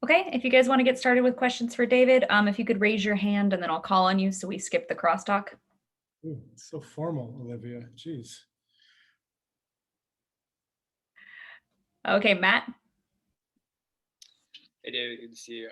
Okay, if you guys want to get started with questions for David, if you could raise your hand and then I'll call on you so we skip the crosstalk. Ooh, so formal, Olivia. Jeez. Okay, Matt. Hey, David, good to see you.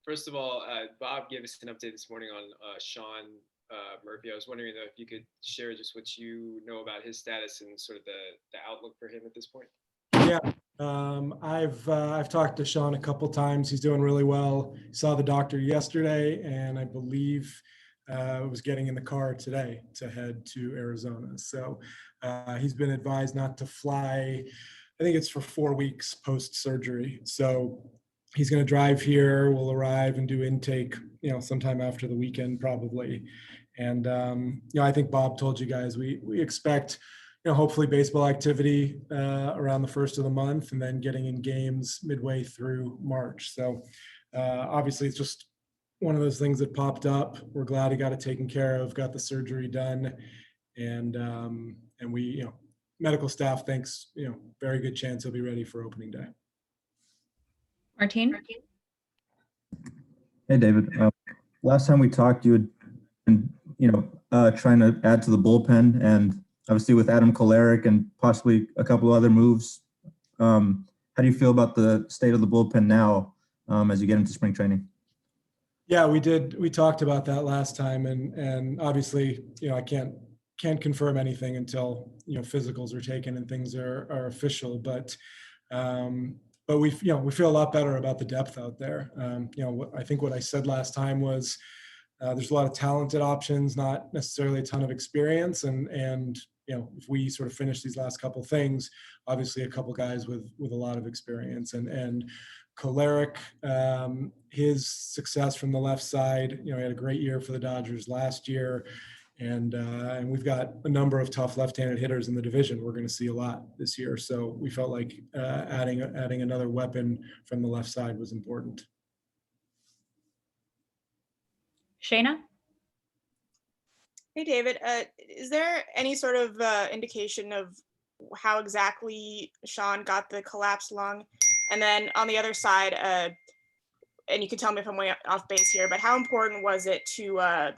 First of all, Bob gave us an update this morning on Shawn Murphy. I was wondering though, if you could share just what you know about his status and sort of the outlook for him at this point. Yeah, I've talked to Shawn a couple times. He's doing really well. Saw the doctor yesterday, and I believe was getting in the car today to head to Arizona. So he's been advised not to fly. I think it's for 4 weeks post surgery. So he's going to drive here. We'll arrive and do intake, sometime after the weekend probably. And I think Bob told you guys we expect, hopefully baseball activity around the first of the month, and then getting in games midway through March. So obviously it's just one of those things that popped up. We're glad he got it taken care of, got the surgery done, and we, medical staff thinks, very good chance he'll be ready for opening day. Martine. Hey, David. Last time we talked, you had been, trying to add to the bullpen, and obviously with Adam Kolarek and possibly a couple of other moves. How do you feel about the state of the bullpen now as you get into spring training? Yeah, we did. We talked about that last time, and obviously, I can't confirm anything until physicals are taken and things are official. But we feel a lot better about the depth out there. I think what I said last time was there's a lot of talented options, not necessarily a ton of experience, and if we sort of finish these last couple things, obviously a couple guys with a lot of experience, and Kolarek, his success from the left side, he had a great year for the Dodgers last year, and we've got a number of tough left-handed hitters in the division. We're going to see a lot this year, so we felt like adding another weapon from the left side was important. Shayna. Hey, David, is there any sort of indication of how exactly Shawn got the collapsed lung? And then on the other side, and you can tell me if I'm way off base here, but how important was it to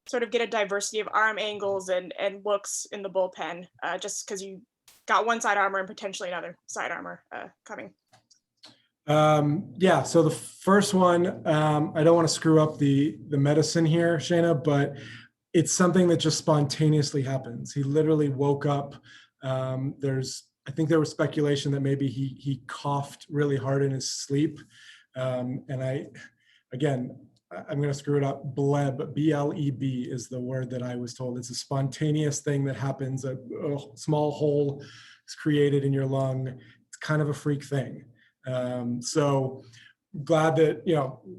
sort of get a diversity of arm angles and looks in the bullpen, just because you got one side armor and potentially another side armor coming? Yeah, so the first one, I don't want to screw up the medicine here, Shayna, but it's something that just spontaneously happens. He literally woke up. I think there was speculation that maybe he coughed really hard in his sleep. And I'm going to screw it up. Bleb, B-L-E-B is the word that I was told. It's a spontaneous thing that happens. A small hole is created in your lung. It's kind of a freak thing. So glad that,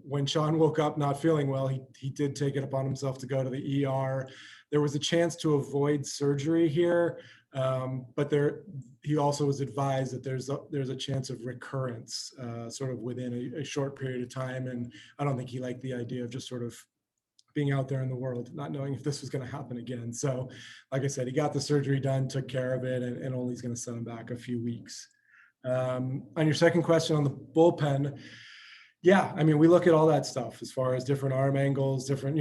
when Shawn woke up not feeling well, he did take it upon himself to go to the ER. There was a chance to avoid surgery here, but he also was advised that there's a chance of recurrence sort of within a short period of time. And I don't think he liked the idea of just sort of being out there in the world, not knowing if this was going to happen again. So like I said, he got the surgery done, took care of it, and only is going to send him back a few weeks. On your second question on the bullpen, yeah, I mean, we look at all that stuff as far as different arm angles, different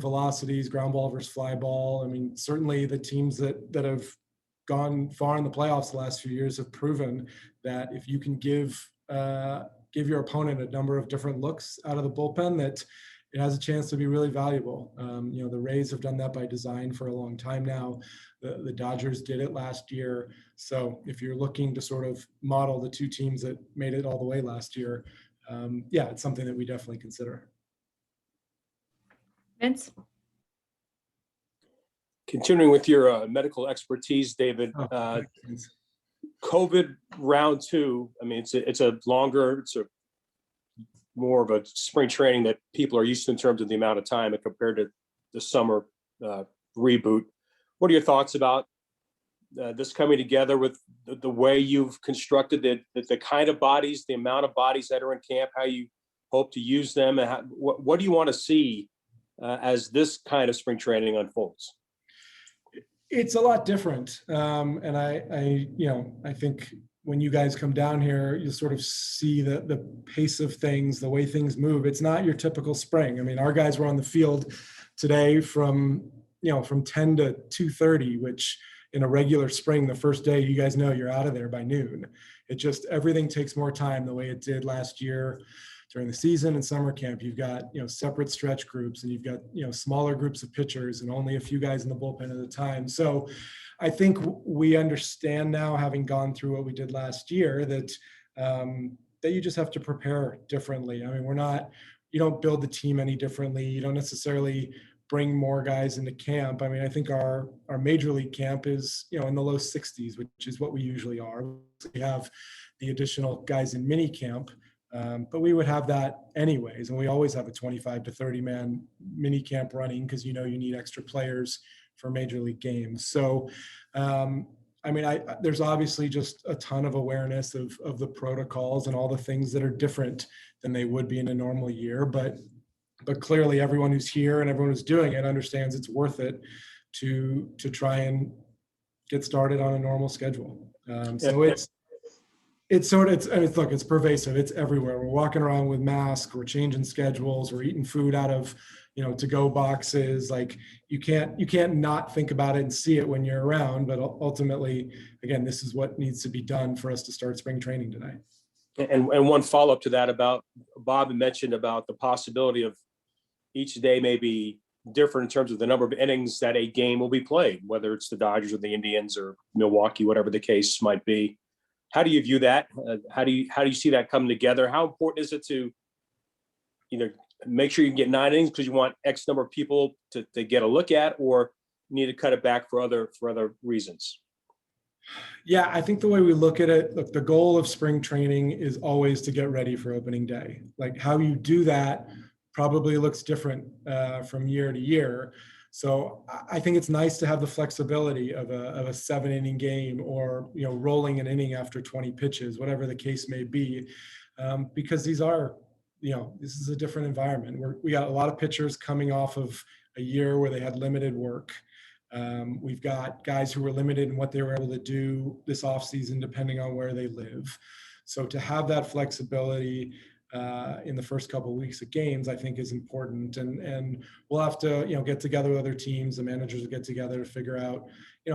velocities, ground ball versus fly ball. I mean, certainly the teams that have gone far in the playoffs the last few years have proven that if you can give your opponent a number of different looks out of the bullpen, that it has a chance to be really valuable. The Rays have done that by design for a long time now. The Dodgers did it last year. So if you're looking to sort of model the two teams that made it all the way last year, yeah, it's something that we definitely consider. Vince. Continuing with your medical expertise, David, COVID round 2, I mean, it's a more of a spring training that people are used to in terms of the amount of time compared to the summer reboot. What are your thoughts about this coming together with the way you've constructed the kind of bodies, the amount of bodies that are in camp, how you hope to use them, and what do you want to see as this kind of spring training unfolds? It's a lot different, and I think when you guys come down here, you'll sort of see the pace of things, the way things move. It's not your typical spring. I mean, our guys were on the field today from 10 to 2:30, which in a regular spring, the first day, you guys know you're out of there by noon. It just, everything takes more time the way it did last year during the season and summer camp. You've got, separate stretch groups, and you've got, smaller groups of pitchers and only a few guys in the bullpen at a time. So I think we understand now, having gone through what we did last year, that you just have to prepare differently. I mean, you don't build the team any differently. You don't necessarily bring more guys into camp. I mean, I think our major league camp is, in the low 60s, which is what we usually are. We have the additional guys in mini camp, but we would have that anyways. And we always have a 25 to 30 man mini camp running, because, you need extra players for major league games. So, there's obviously just a ton of awareness of the protocols and all the things that are different than they would be in a normal year. But clearly everyone who's here and everyone who's doing it understands it's worth it to try and get started on a normal schedule. So it's pervasive. It's everywhere. We're walking around with masks, we're changing schedules, we're eating food out of, to-go boxes. Like, you can't not think about it and see it when you're around, but ultimately, again, this is what needs to be done for us to start spring training today. And one follow-up to that, about Bob mentioned about the possibility of each day may be different in terms of the number of innings that a game will be played, whether it's the Dodgers or the Indians or Milwaukee, whatever the case might be. How do you view that? How do you see that coming together? How important is it to make sure you can get 9 innings because you want X number of people to get a look at, or you need to cut it back for other reasons? Yeah, I think the way we look at it, the goal of spring training is always to get ready for opening day. Like, how you do that probably looks different from year to year. So I think it's nice to have the flexibility of a 7-inning game, or, rolling an inning after 20 pitches, whatever the case may be, because these are, this is a different environment. We got a lot of pitchers coming off of a year where they had limited work. We've got guys who were limited in what they were able to do this offseason, depending on where they live. So to have that flexibility in the first couple of weeks of games, I think is important. And we'll have to, get together with other teams. The managers will get together to figure out,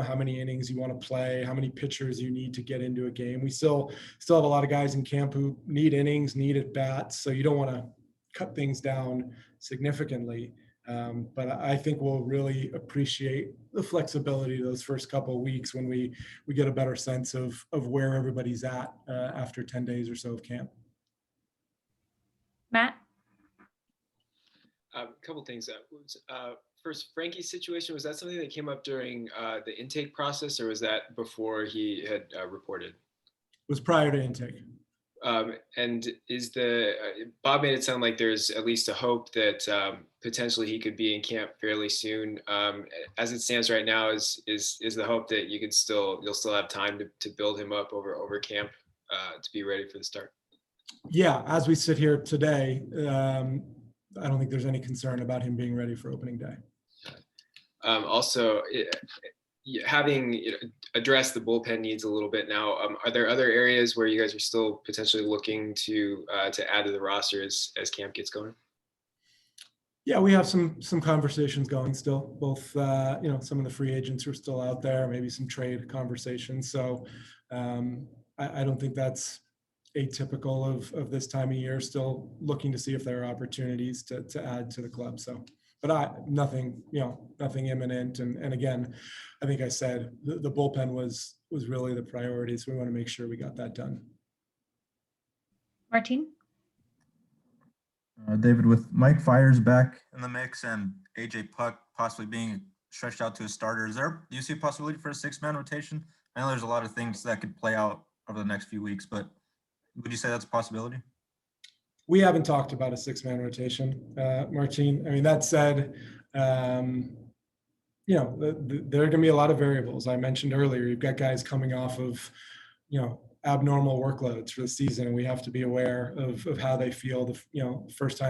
how many innings you want to play, how many pitchers you need to get into a game. We still have a lot of guys in camp who need innings, need at bats. So you don't want to cut things down significantly. But I think we'll really appreciate the flexibility those first couple of weeks when we get a better sense of where everybody's at after 10 days or so of camp. Matt? A couple things. First, Frankie's situation, was that something that came up during the intake process, or was that before he had reported? It was prior to intake. And is Bob made it sound like there's at least a hope that potentially he could be in camp fairly soon. As it stands right now, is the hope that you'll still have time to build him up over camp to be ready for the start? Yeah, as we sit here today, I don't think there's any concern about him being ready for opening day. Also, having addressed the bullpen needs a little bit now, are there other areas where you guys are still potentially looking to add to the roster as camp gets going? Yeah, we have some conversations going still, both, some of the free agents who are still out there, maybe some trade conversations. So I don't think that's atypical of this time of year, still looking to see if there are opportunities to add to the club. So, but nothing imminent. And again, I think I said the bullpen was really the priority. So we want to make sure we got that done. Martin? David, with Mike Fiers back in the mix and AJ Puck possibly being stretched out to a starter, do you see a possibility for a 6-man rotation? I know there's a lot of things that could play out over the next few weeks, but would you say that's a possibility? We haven't talked about a 6-man rotation, Martin. I mean, that said, there are going to be a lot of variables. I mentioned earlier, you've got guys coming off of, abnormal workloads for the season, and we have to be aware of how they feel first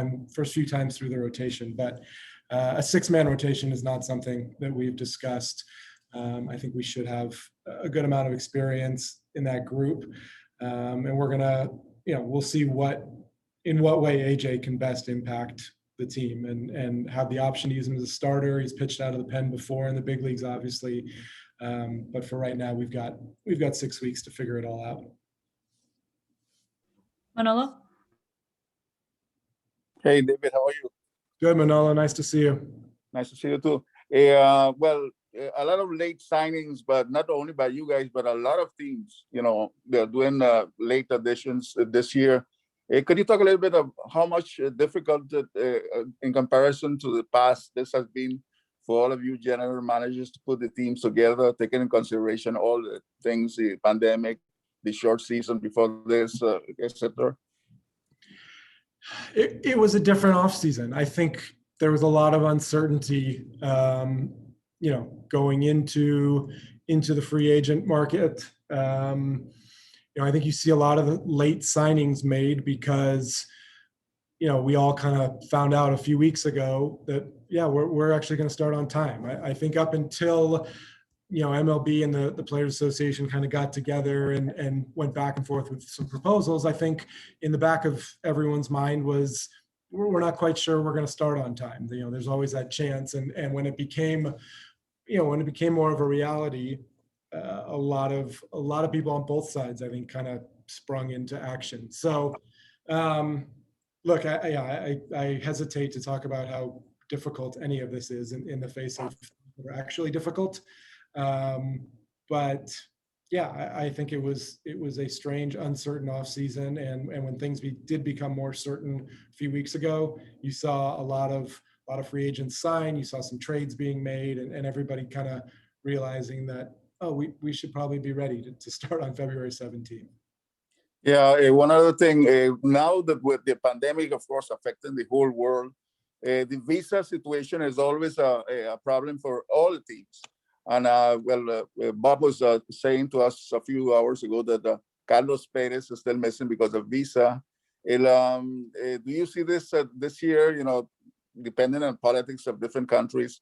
few times through the rotation. But a 6-man rotation is not something that we've discussed. I think we should have a good amount of experience in that group. And we're gonna, we'll see in what way AJ can best impact the team and have the option to use him as a starter. He's pitched out of the pen before in the big leagues, obviously. But for right now, we've got 6 weeks to figure it all out. Manolo? Hey, David, how are you? Good, Manolo. Nice to see you. Nice to see you too. A lot of late signings, but not only by you guys, but a lot of teams, they're doing late additions this year. Could you talk a little bit of how much difficult in comparison to the past this has been for all of you general managers to put the teams together, taking in consideration all the things, the pandemic, the short season before this, etc.? It was a different offseason. I think there was a lot of uncertainty, going into the free agent market. I think you see a lot of the late signings made because, we all kind of found out a few weeks ago that, we're actually going to start on time. I think up until, MLB and the Players Association kind of got together and went back and forth with some proposals, I think in the back of everyone's mind was, we're not quite sure we're going to start on time. There's always that chance. And when it became, more of a reality, a lot of people on both sides, I think, kind of sprung into action. So, look, I hesitate to talk about how difficult any of this is in the face of what are actually difficult. But yeah, I think it was a strange, uncertain off season, and when things did become more certain a few weeks ago, you saw a lot of free agents sign. You saw some trades being made, and everybody kind of realizing that, we should probably be ready to start on February 17th. Yeah, one other thing, now that with the pandemic, of course, affecting the whole world, the visa situation is always a problem for all teams. And Bob was saying to us a few hours ago that Carlos Perez is still missing because of visa. Do you see this this year, depending on politics of different countries,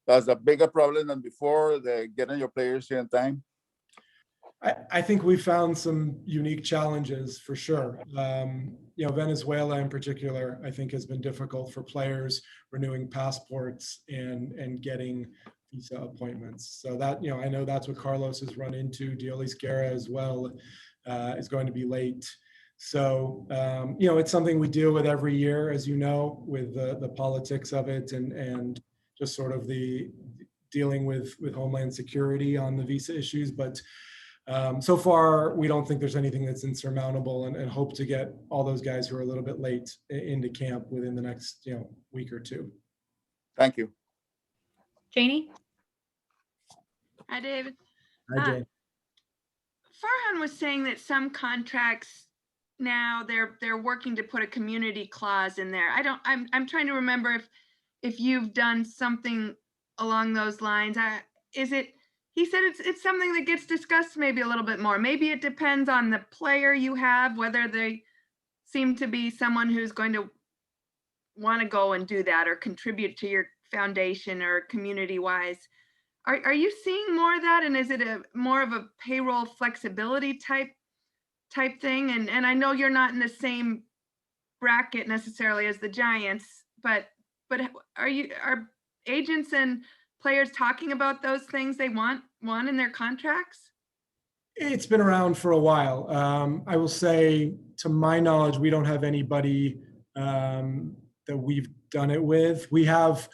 as a bigger problem than before, getting your players here in time? I think we found some unique challenges for sure. Venezuela in particular, I think has been difficult for players renewing passports and getting visa appointments. So that, I know that's what Carlos has run into. Diolis Guerra as well is going to be late. So, it's something we deal with every year, as you know, with the politics of it and just sort of the dealing with Homeland Security on the visa issues. But so far, we don't think there's anything that's insurmountable, and hope to get all those guys who are a little bit late into camp within the next week or two. Thank you. Janie? Hi, David. Hi, Jane. Farhan was saying that some contracts now they're working to put a community clause in there. I'm trying to remember if you've done something along those lines. He said it's something that gets discussed maybe a little bit more. Maybe it depends on the player you have, whether they seem to be someone who's going to want to go and do that or contribute to your foundation or community wise. Are you seeing more of that? And is it more of a payroll flexibility type thing? And I know you're not in the same bracket necessarily as the Giants, but are agents and players talking about those things they want in their contracts? It's been around for a while. I will say, to my knowledge, we don't have anybody that we've done it with. We have,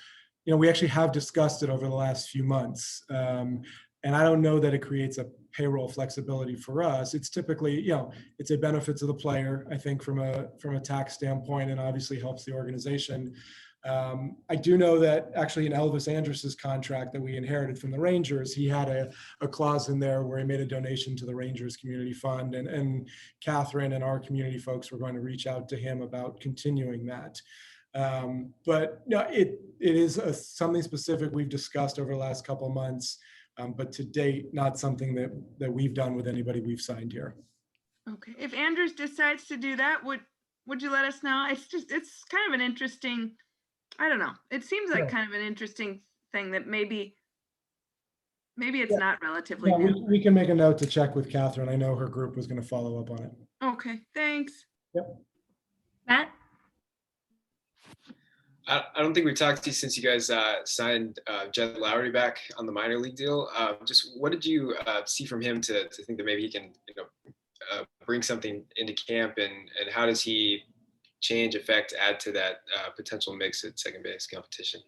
we actually have discussed it over the last few months. And I don't know that it creates a payroll flexibility for us. It's typically, it's a benefit to the player, I think, from a tax standpoint, and obviously helps the organization. I do know that actually in Elvis Andrus's contract that we inherited from the Rangers, he had a clause in there where he made a donation to the Rangers Community Fund, and Catherine and our community folks were going to reach out to him about continuing that. But no, it is something specific we've discussed over the last couple of months, but to date, not something that we've done with anybody we've signed here. Okay, if Andrews decides to do that, would you let us know? It's kind of an interesting, I don't know. It seems like kind of an interesting thing that maybe Maybe it's not relatively Yeah, new. we can make a note to check with Catherine. I know her group was going to follow up on it. Okay, thanks. Matt? I don't think we've talked to you since you guys signed Jed Lowrie back on the minor league deal. Just what did you see from him to think that maybe he can, bring something into camp, and how does he change, affect, add to that potential mix at second base competition?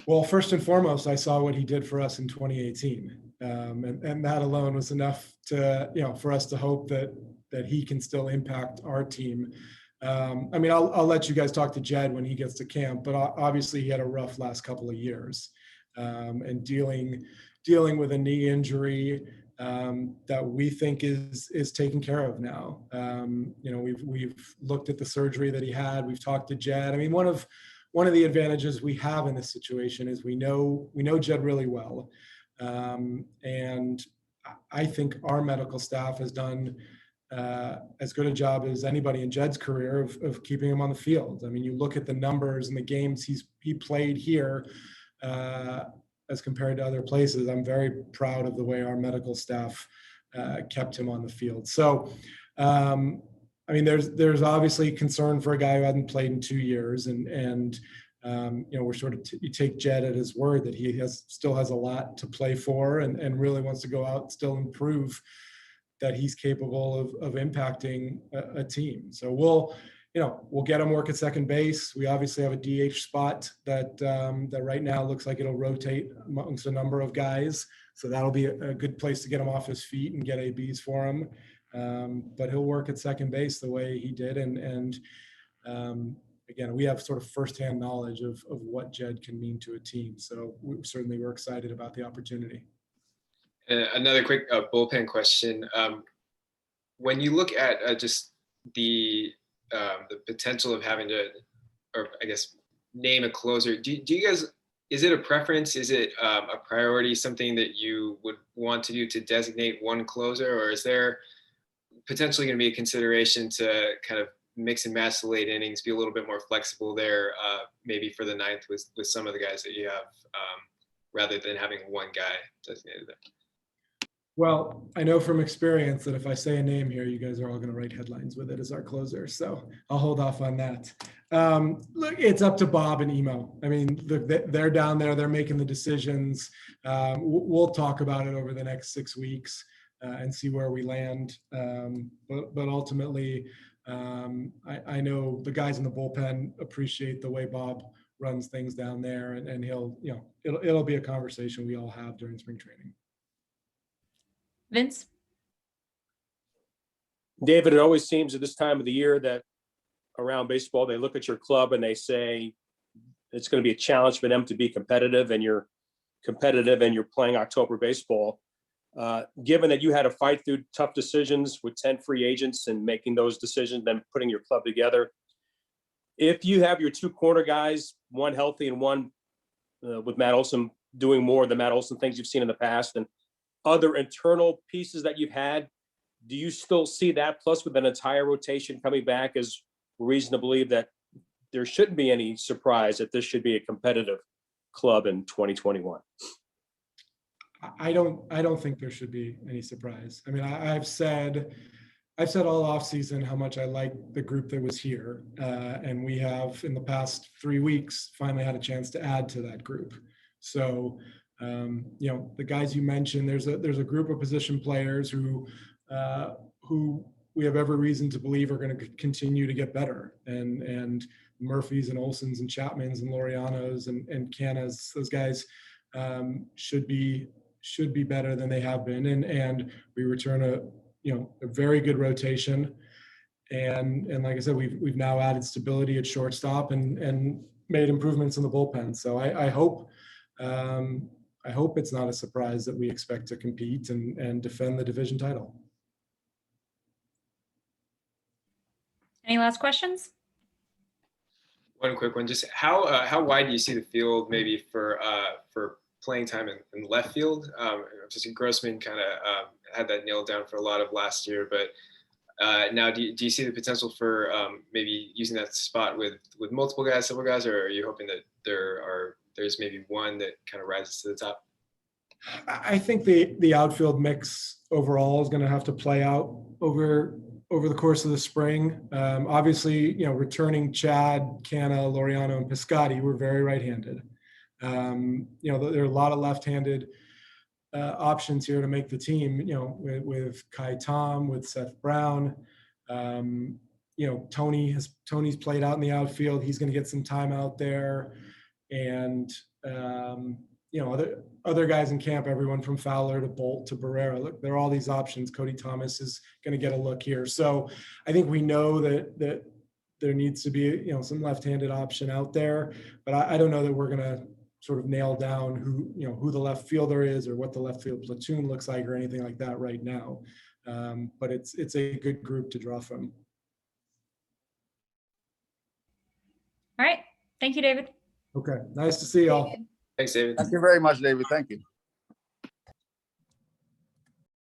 Well, first and foremost, I saw what he did for us in 2018, and that alone was enough to, for us to hope that he can still impact our team. I mean, I'll let you guys talk to Jed when he gets to camp, but obviously he had a rough last couple of years, and dealing with a knee injury that we think is taken care of now. We've looked at the surgery that he had. We've talked to Jed. I mean, one of the advantages we have in this situation is we know Jed really well, and I think our medical staff has done as good a job as anybody in Jed's career of keeping him on the field. I mean, you look at the numbers and the games he played here as compared to other places. I'm very proud of the way our medical staff kept him on the field. So, I mean, there's obviously concern for a guy who hadn't played in 2 years, and we're sort of you take Jed at his word that he still has a lot to play for, and really wants to go out and still improve, that he's capable of impacting a team. So we'll get him work at second base. We obviously have a DH spot that right now looks like it'll rotate amongst a number of guys. So that'll be a good place to get him off his feet and get ABs for him. But he'll work at second base the way he did. And again, we have sort of firsthand knowledge of what Jed can mean to a team. So we're excited about the opportunity. Another quick bullpen question. When you look at just the potential of having to, or I guess, name a closer, do you guys, is it a preference? Is it a priority, something that you would want to do to designate one closer, or is there potentially going to be a consideration to kind of mix and match the late innings, be a little bit more flexible there, maybe for the ninth with some of the guys that you have, rather than having one guy designated there? Well, I know from experience that if I say a name here, you guys are all going to write headlines with it as our closer. So I'll hold off on that. Look, it's up to Bob and Emo. I mean, they're down there, they're making the decisions. We'll talk about it over the next 6 weeks and see where we land. But ultimately, I know the guys in the bullpen appreciate the way Bob runs things down there, and it'll be a conversation we all have during spring training. Vince? David, it always seems at this time of the year that around baseball, they look at your club and they say it's going to be a challenge for them to be competitive, and you're competitive and you're playing October baseball. Given that you had to fight through tough decisions with 10 free agents and making those decisions, then putting your club together, if you have your two corner guys, one healthy and one with Matt Olson doing more of the Matt Olson things you've seen in the past, and other internal pieces that you've had, do you still see that, plus with an entire rotation coming back, as reason to believe that there shouldn't be any surprise that this should be a competitive club in 2021? I don't think there should be any surprise. I mean, I've said all off season how much I like the group that was here, and we have in the past 3 weeks finally had a chance to add to that group. So the guys you mentioned, there's a group of position players who we have every reason to believe are going to continue to get better, and Murphys and Olsons and Chapmans and Laureanos and Canas, those guys should be better than they have been, and we return a very good rotation, and like I said, we've now added stability at shortstop and made improvements in the bullpen. So I hope it's not a surprise that we expect to compete and defend the division title. Any last questions? One quick one, just how wide do you see the field maybe for playing time in left field? Just Grossman kind of had that nailed down for a lot of last year, but now do you see the potential for maybe using that spot with multiple guys, several guys, or are you hoping that there's maybe one that kind of rises to the top? I think the outfield mix overall is going to have to play out over the course of the spring. Obviously, returning Chad, Canna, Laureano, and Piscotti were very right-handed. There are a lot of left-handed options here to make the team. With Kai Tom, with Seth Brown. Tony's played out in the outfield. He's going to get some time out there, and other guys in camp, everyone from Fowler to Bolt to Barrera. Look, there are all these options. Cody Thomas is going to get a look here. So I think we know that there needs to be some left-handed option out there, but I don't know that we're going to sort of nail down who the left fielder is or what the left field platoon looks like or anything like that right now. But it's a good group to draw from. All right. Thank you, David. Okay. Nice to see y'all. Thanks, David. Thank you very much, David. Thank you.